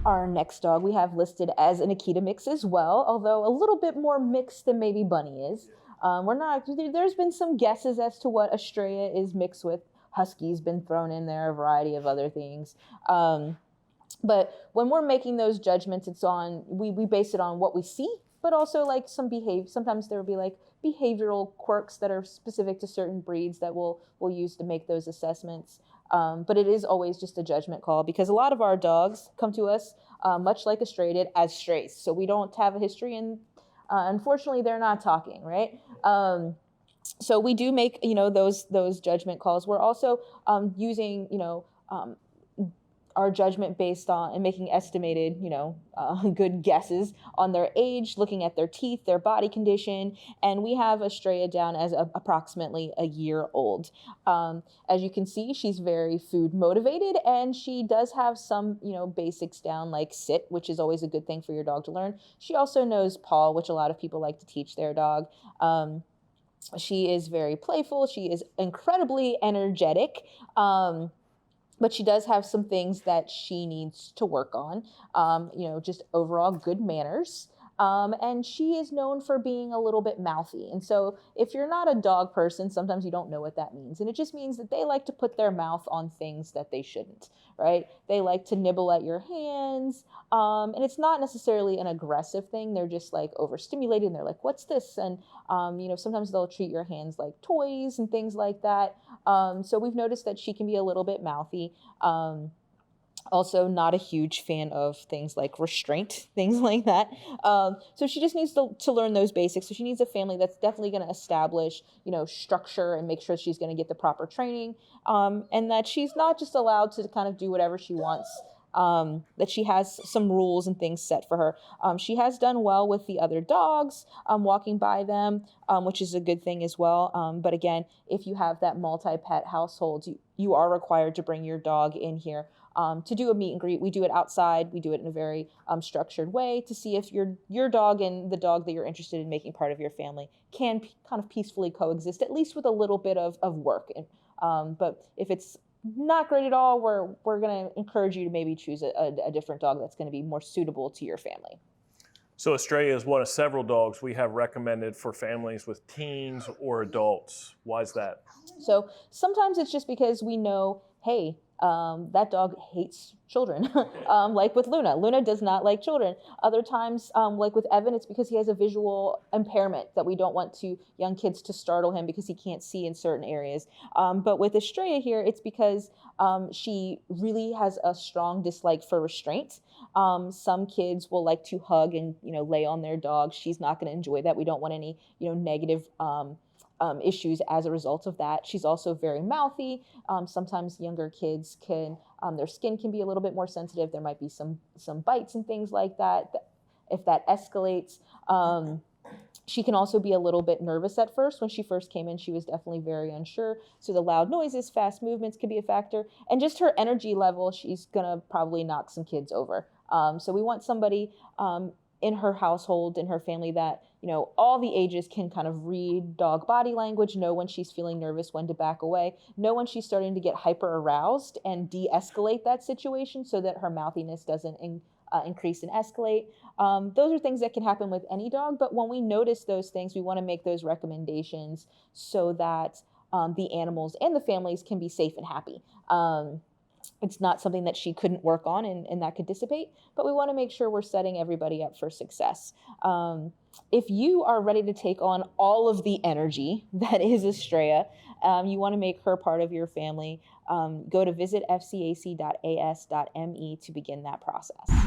Our next dog we have listed as an Akita mix as well, although a little bit more mixed than maybe Bunny is. We're not. There's been some guesses as to what Estreya is mixed with. Husky's been thrown in there, a variety of other things. But when we're making those judgments, it's on we base it on what we see, but also like some behave. Sometimes there will be like behavioral quirks that are specific to certain breeds that we'll use to make those assessments. But it is always just a judgment call because a lot of our dogs come to us much like Estreya did as strays. So we don't have a history, and unfortunately, they're not talking, right? So we do make those judgment calls. We're also using our judgment based on and making estimated, good guesses on their age, looking at their teeth, their body condition, and we have Estreya down as approximately a year old. As you can see, she's very food motivated, and she does have some, basics down like sit, which is always a good thing for your dog to learn. She also knows paw, which a lot of people like to teach their dog. She is very playful. She is incredibly energetic. But she does have some things that she needs to work on, just overall good manners. And she is known for being a little bit mouthy. And so if you're not a dog person, sometimes you don't know what that means. And it just means that they like to put their mouth on things that they shouldn't, right? They like to nibble at your hands. And it's not necessarily an aggressive thing. They're just like overstimulated and they're like, what's this? And, sometimes they'll treat your hands like toys and things like that. So we've noticed that she can be a little bit mouthy. Also not a huge fan of things like restraint, things like that. So she just needs to learn those basics. So she needs a family that's definitely going to establish, structure and make sure she's going to get the proper training, and that she's not just allowed to kind of do whatever she wants. That she has some rules and things set for her. She has done well with the other dogs, walking by them, which is a good thing as well. But again, if you have that multi-pet household, you are required to bring your dog in here to do a meet and greet. We do it outside. We do it in a very structured way to see if your dog and the dog that you're interested in making part of your family can kind of peacefully coexist, at least with a little bit of work. But if it's not great at all, we're going to encourage you to maybe choose a different dog that's going to be more suitable to your family. So Estreya is one of several dogs we have recommended for families with teens or adults. Why is that? So sometimes it's just because we know, hey, that dog hates children, like with Luna. Luna does not like children. Other times, like with Evan, it's because he has a visual impairment that we don't want young kids to startle him because he can't see in certain areas. But with Estreya here, it's because she really has a strong dislike for restraint. Some kids will like to hug and lay on their dog. She's not going to enjoy that. We don't want any negative issues as a result of that. She's also very mouthy. Sometimes younger kids their skin can be a little bit more sensitive. There might be some bites and things like that. If that escalates, she can also be a little bit nervous at first. When she first came in, she was definitely very unsure. So the loud noises, fast movements could be a factor. And just her energy level, she's gonna probably knock some kids over. So we want somebody in her household, in her family that, all the ages can kind of read dog body language, know when she's feeling nervous, when to back away, know when she's starting to get hyper aroused and de-escalate that situation so that her mouthiness doesn't increase and escalate. Those are things that can happen with any dog, but when we notice those things, we want to make those recommendations so that the animals and the families can be safe and happy. It's not something that she couldn't work on and that could dissipate, but we want to make sure we're setting everybody up for success. If you are ready to take on all of the energy that is Estreya, you want to make her part of your family, go to visit fcac.as.me to begin that process.